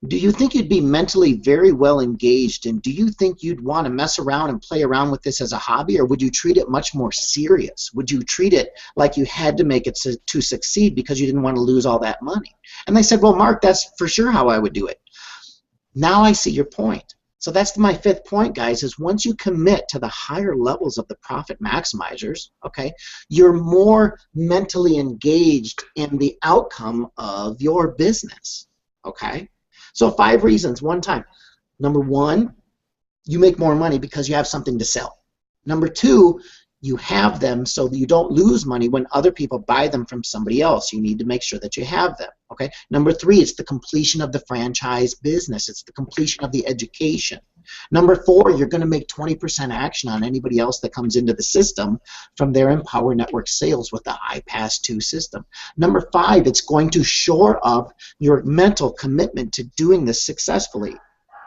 S2: Do you think you'd be mentally very well engaged, and do you think you'd want to mess around and play around with this as a hobby, or would you treat it much more serious? Would you treat it like you had to make it to succeed because you didn't want to lose all that money? And they said, well, Mark, that's for sure how I would do it. Now I see your point. So that's my 5th point, guys, is once you commit to the higher levels of the profit maximizers, okay, you're more mentally engaged in the outcome of your business, okay? So 5 reasons, one time. Number 1, you make more money because you have something to sell. Number 2, you have them so that you don't lose money when other people buy them from somebody else. You need to make sure that you have them. Okay. Number 3, it's the completion of the franchise business. It's the completion of the education. Number 4, you're going to make 20% action on anybody else that comes into the system from their Empower Network sales with the iPAS2 system. Number 5, it's going to shore up your mental commitment to doing this successfully.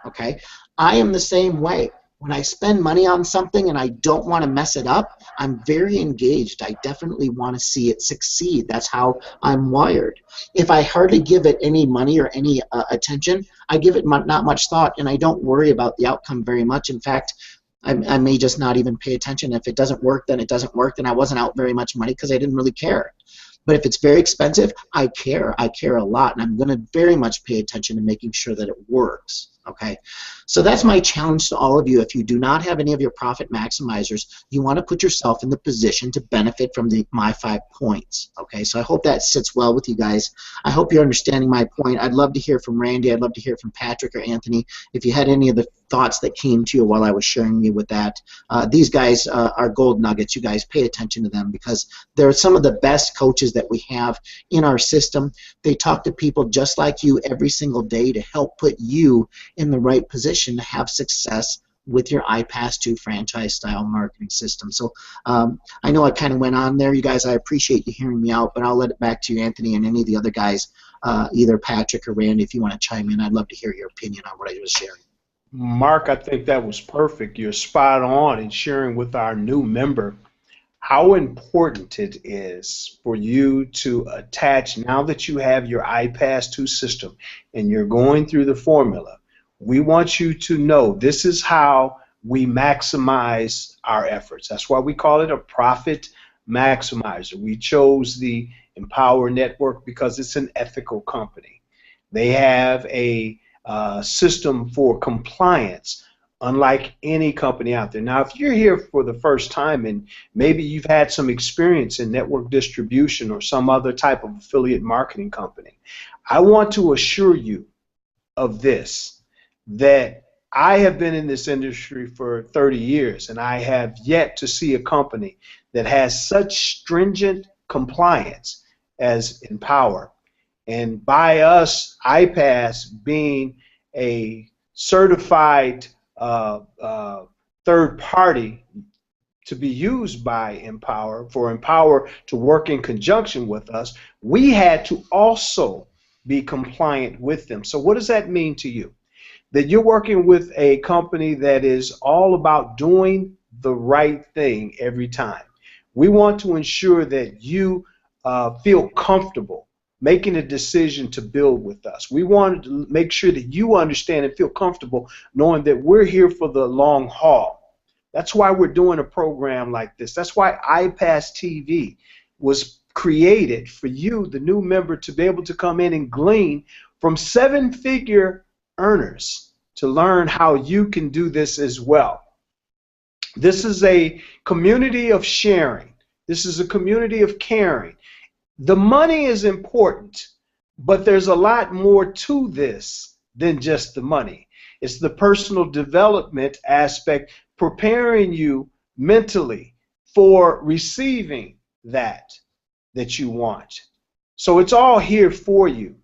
S2: Okay. I am the same way. When I spend money on something and I don't want to mess it up, I'm very engaged. I definitely want to see it succeed. That's how I'm wired. If I hardly give it any money or any attention, I give it not much thought, and I don't worry about the outcome very much. In fact, I may just not even pay attention. If it doesn't work, then it doesn't work, then I wasn't out very much money because I didn't really care. But if it's very expensive, I care. I care a lot, and I'm going to very much pay attention to making sure that it works. Okay, so that's my challenge to all of you. If you do not have any of your profit maximizers, you want to put yourself in the position to benefit from my 5 points. Okay, so I hope that sits well with you guys. I hope you're understanding my point. I'd love to hear from Randy. I'd love to hear from Patrick or Anthony if you had any of the thoughts that came to you while I was sharing you with that. These guys are gold nuggets. You guys pay attention to them because they're some of the best coaches that we have in our system. They talk to people just like you every single day to help put you in the right position to have success with your iPAS2 franchise-style marketing system. So I know I kind of went on there, you guys. I appreciate you hearing me out, but I'll let it back to you, Anthony, and any of the other guys, either Patrick or Randy, if you want to chime in. I'd love to hear your opinion on what I was sharing.
S1: Mark, I think that was perfect. You're spot on in sharing with our new member how important it is for you to attach, now that you have your iPAS2 system and you're going through the formula, we want you to know this is how we maximize our efforts. That's why we call it a profit maximizer. We chose the Empower Network because it's an ethical company. They have a system for compliance unlike any company out there. Now, if you're here for the first time and maybe you've had some experience in network distribution or some other type of affiliate marketing company, I want to assure you of this, that I have been in this industry for 30 years, and I have yet to see a company that has such stringent compliance as Empower. And by us, iPass being a certified third party to be used by Empower, for Empower to work in conjunction with us, we had to also be compliant with them. So what does that mean to you? That you're working with a company that is all about doing the right thing every time. We want to ensure that you feel comfortable making a decision to build with us. We want to make sure that you understand and feel comfortable knowing that we're here for the long haul. That's why we're doing a program like this. That's why iPass TV was created for you, the new member, to be able to come in and glean from seven-figure earners to learn how you can do this as well. This is a community of sharing. This is a community of caring. The money is important, but there's a lot more to this than just the money. It's the personal development aspect, preparing you mentally for receiving that you want. So it's all here for you.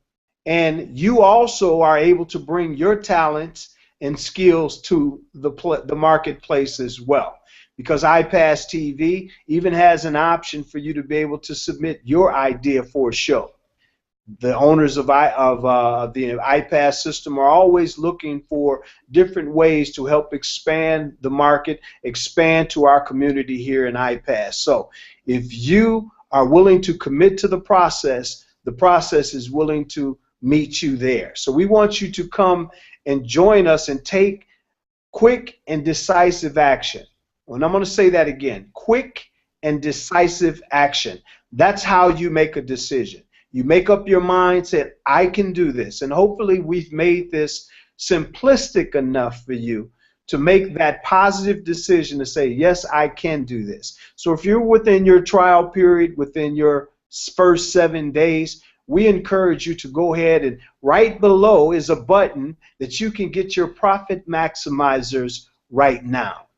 S1: And you also are able to bring your talents and skills to the marketplace as well. Because iPass TV even has an option for you to be able to submit your idea for a show. The owners of the iPass system are always looking for different ways to help expand the market, expand to our community here in iPass. So if you are willing to commit to the process is willing to meet you there. So we want you to come and join us and take quick and decisive action. And I'm going to say that again, quick and decisive action. That's how you make a decision. You make up your mind, say, I can do this. And hopefully we've made this simplistic enough for you to make that positive decision to say, yes, I can do this. So if you're within your trial period, within your first 7 days, we encourage you to go ahead, and right below is a button that you can get your profit maximizers right now.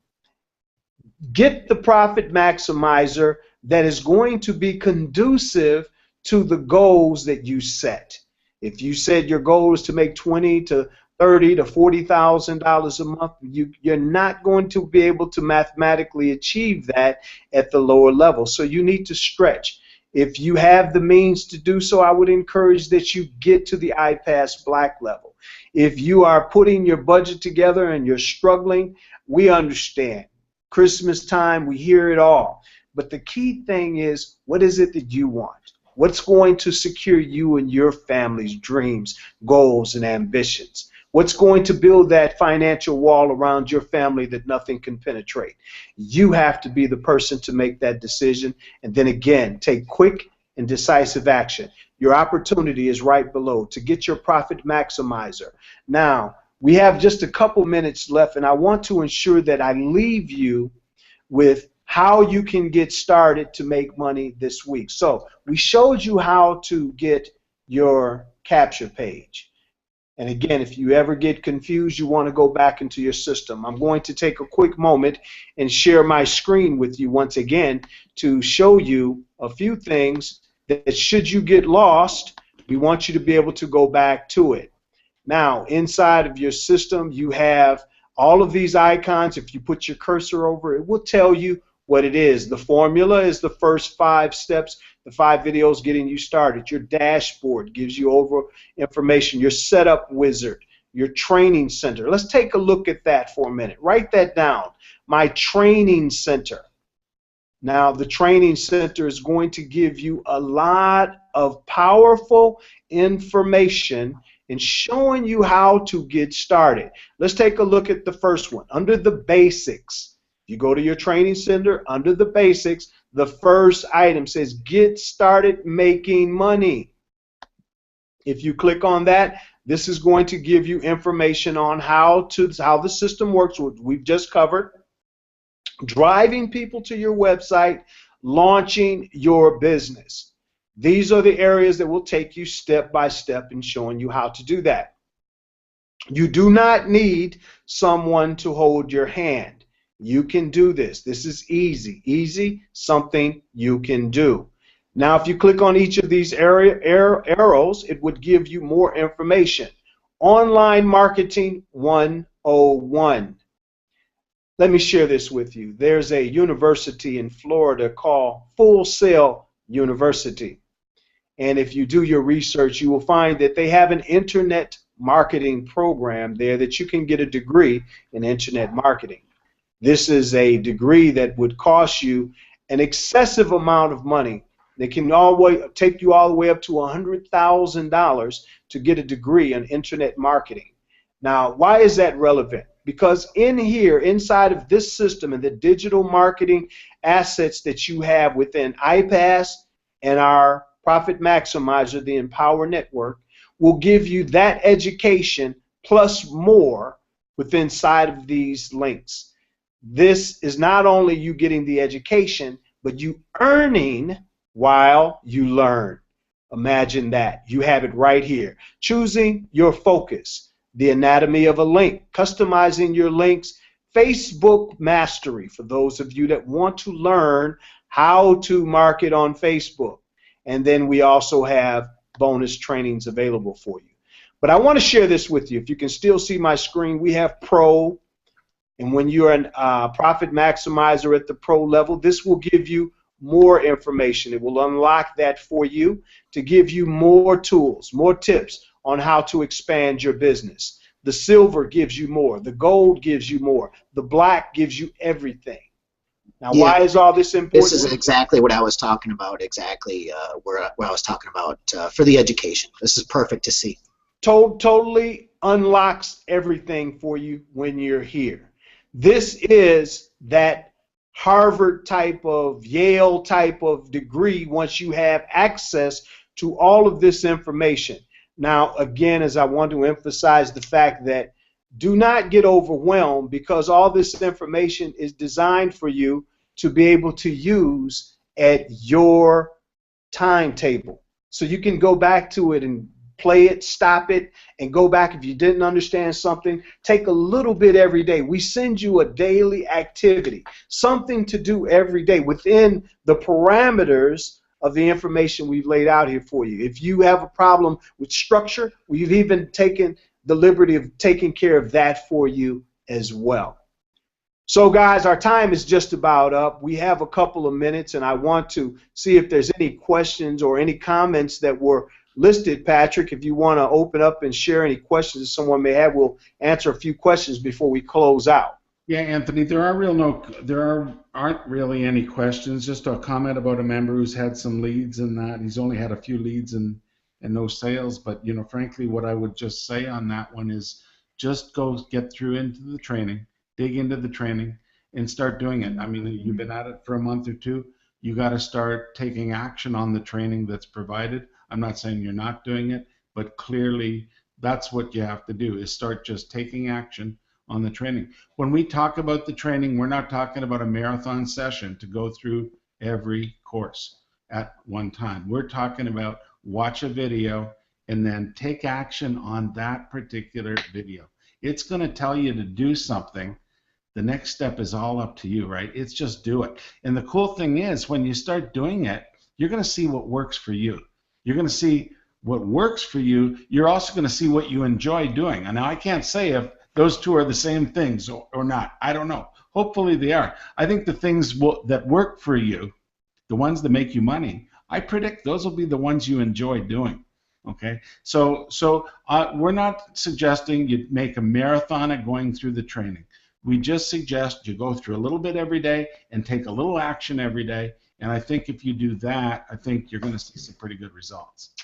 S1: Get the profit maximizer that is going to be conducive to the goals that you set. If you said your goal is to make $20,000 to $30,000 to $40,000 a month, you're not going to be able to mathematically achieve that at the lower level. So you need to stretch. If you have the means to do so, I would encourage that you get to the iPass Black level. If you are putting your budget together and you're struggling, we understand. Christmas time, we hear it all. But the key thing is, what is it that you want? What's going to secure you and your family's dreams, goals, and ambitions? What's going to build that financial wall around your family that nothing can penetrate? You have to be the person to make that decision, and then again, take quick and decisive action. Your opportunity is right below to get your profit maximizer. Now, we have just a couple minutes left, and I want to ensure that I leave you with how you can get started to make money this week. So we showed you how to get your capture page. And again, if you ever get confused, you want to go back into your system. I'm going to take a quick moment and share my screen with you once again to show you a few things that, should you get lost, we want you to be able to go back to it. Now, inside of your system, you have all of these icons. If you put your cursor over it, will tell you what it is. The formula is the first 5 steps, the 5 videos getting you started. Your dashboard gives you over information. Your setup wizard, your training center. Let's take a look at that for a minute. Write that down. My training center. Now, the training center is going to give you a lot of powerful information and showing you how to get started. Let's take a look at the first one. Under the basics, you go to your training center, under the basics, the first item says get started making money. If you click on that, this is going to give you information on how the system works, which we've just covered. Driving people to your website, launching your business. These are the areas that will take you step by step in showing you how to do that. You do not need someone to hold your hand. You can do this. This is easy. Easy, something you can do. Now, if you click on each of these arrows, it would give you more information. Online Marketing 101. Let me share this with you. There's a university in Florida called Full Sail University. And if you do your research, you will find that they have an internet marketing program there that you can get a degree in internet marketing. This is a degree that would cost you an excessive amount of money. They can take you all the way up to $100,000 to get a degree in internet marketing. Now, why is that relevant? Because in here, inside of this system and the digital marketing assets that you have within iPass and our Profit Maximizer, the Empower Network, will give you that education plus more within inside of these links. This is not only you getting the education, but you earning while you learn. Imagine that. You have it right here. Choosing your focus, the anatomy of a link, customizing your links, Facebook mastery for those of you that want to learn how to market on Facebook. And then we also have bonus trainings available for you. But I want to share this with you. If you can still see my screen, we have Pro. And when you're a Profit Maximizer at the Pro level, this will give you more information. It will unlock that for you to give you more tools, more tips on how to expand your business. The Silver gives you more. The Gold gives you more. The Black gives you everything. Now,
S2: Yeah,
S1: why is all this important?
S2: this is exactly what I was talking about, exactly where I was talking about for the education. This is perfect to see.
S1: Totally unlocks everything for you when you're here. This is that Harvard type of, Yale type of degree once you have access to all of this information. Now, again, as I want to emphasize the fact that do not get overwhelmed, because all this information is designed for you to be able to use at your timetable. So you can go back to it and play it, stop it, and go back if you didn't understand something. Take a little bit every day. We send you a daily activity, something to do every day within the parameters of the information we've laid out here for you. If you have a problem with structure, we've even taken the liberty of taking care of that for you as well. So guys, our time is just about up. We have a couple of minutes, and I want to see if there's any questions or any comments that were listed. Patrick, if you want to open up and share any questions that someone may have, we'll answer a few questions before we close out.
S3: Yeah, Anthony, there aren't really any questions. Just a comment about a member who's had some leads and that he's only had a few leads and no sales. But you know, frankly, what I would just say on that one is just go get through into the training, dig into the training, and start doing it. I mean, you've been at it for a month or two. You got to start taking action on the training that's provided. I'm not saying you're not doing it, but clearly that's what you have to do, is start just taking action on the training. When we talk about the training, we're not talking about a marathon session to go through every course at one time. We're talking about watch a video and then take action on that particular video. It's going to tell you to do something. The next step is all up to you, right? It's just do it. And the cool thing is, when you start doing it, you're going to see what works for you. You're going to see what works for you. You're also going to see what you enjoy doing. And now I can't say if those two are the same things or not. I don't know. Hopefully they are. I think the things that work for you, the ones that make you money, I predict those will be the ones you enjoy doing. Okay, so we're not suggesting you make a marathon of going through the training. We just suggest you go through a little bit every day and take a little action every day. And I think if you do that, I think you're going to see some pretty good results.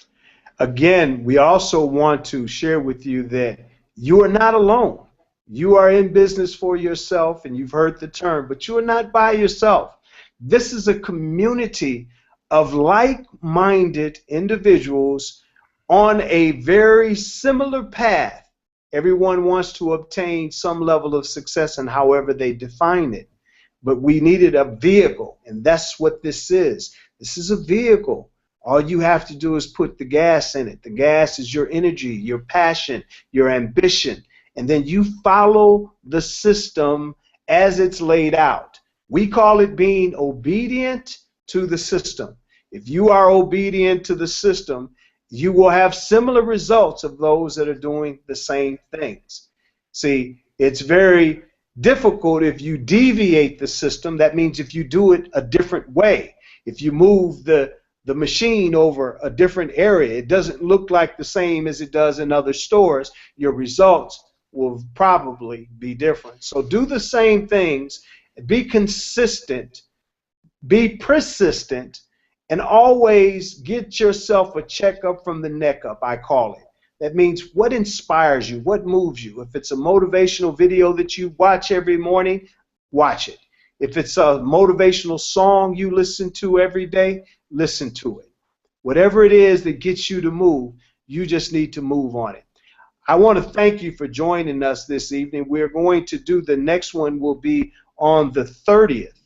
S1: Again, we also want to share with you that you are not alone. You are in business for yourself, and you've heard the term, but you are not by yourself. This is a community of like-minded individuals on a very similar path. Everyone wants to obtain some level of success in however they define it. But we needed a vehicle, and that's what this is. This is a vehicle. All you have to do is put the gas in it. The gas is your energy, your passion, your ambition, and then you follow the system as it's laid out. We call it being obedient to the system. If you are obedient to the system, you will have similar results of those that are doing the same things. See, it's very difficult if you deviate the system. That means if you do it a different way, if you move the machine over a different area, it doesn't look like the same as it does in other stores, your results will probably be different. So do the same things, be consistent, be persistent, and always get yourself a checkup from the neck up, I call it. That means what inspires you, what moves you. If it's a motivational video that you watch every morning, watch it. If it's a motivational song you listen to every day, listen to it. Whatever it is that gets you to move, you just need to move on it. I want to thank you for joining us this evening. We're going to do the next one will be on the 30th.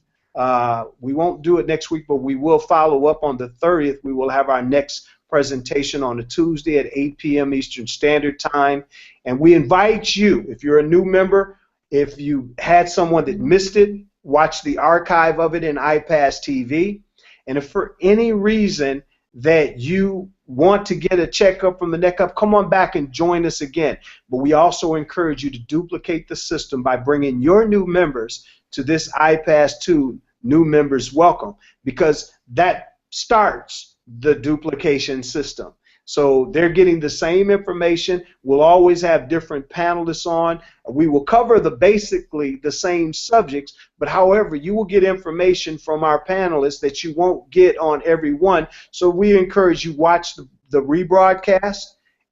S1: We won't do it next week, but we will follow up on the 30th. We will have our next presentation on a Tuesday at 8 p.m. Eastern Standard Time. And we invite you, if you're a new member, if you had someone that missed it, watch the archive of it in iPass TV. And if for any reason that you want to get a checkup from the neck up, come on back and join us again. But we also encourage you to duplicate the system by bringing your new members to this iPAS2 new members welcome, because that starts the duplication system. So they're getting the same information. We'll always have different panelists on. We will cover basically the same subjects, but however, you will get information from our panelists that you won't get on every one. So we encourage you watch the rebroadcast.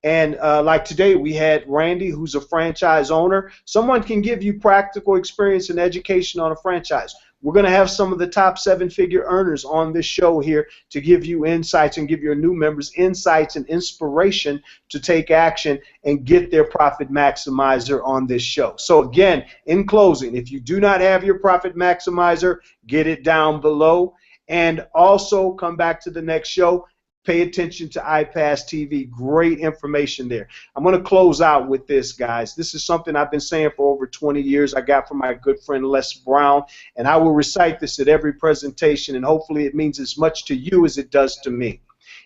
S1: And like today, we had Randy, who's a franchise owner. Someone can give you practical experience and education on a franchise. We're going to have some of the top 7-figure earners on this show here to give you insights and give your new members insights and inspiration to take action and get their profit maximizer on this show. So again, in closing, if you do not have your profit maximizer, get it down below. And also come back to the next show. Pay attention to iPass TV. Great information there. I'm going to close out with this, guys. This is something I've been saying for over 20 years. I got from my good friend Les Brown, and I will recite this at every presentation, and hopefully it means as much to you as it does to me.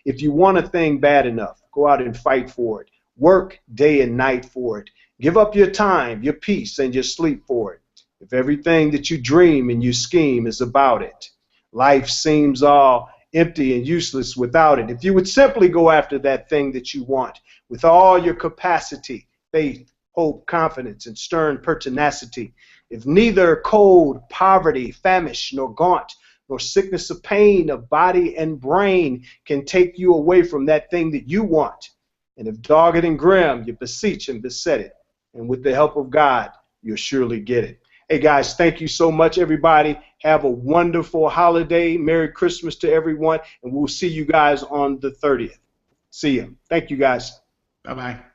S1: If you want a thing bad enough, go out and fight for it. Work day and night for it. Give up your time, your peace, and your sleep for it. If everything that you dream and you scheme is about it, life seems all empty and useless without it. If you would simply go after that thing that you want with all your capacity, faith, hope, confidence, and stern pertinacity, if neither cold, poverty, famish, nor gaunt, nor sickness of pain of body and brain can take you away from that thing that you want, and if dogged and grim, you beseech and beset it, and with the help of God, you'll surely get it. Hey guys, thank you so much, everybody. Have a wonderful holiday. Merry Christmas to everyone, and we'll see you guys on the 30th. See you. Thank you, guys.
S3: Bye-bye.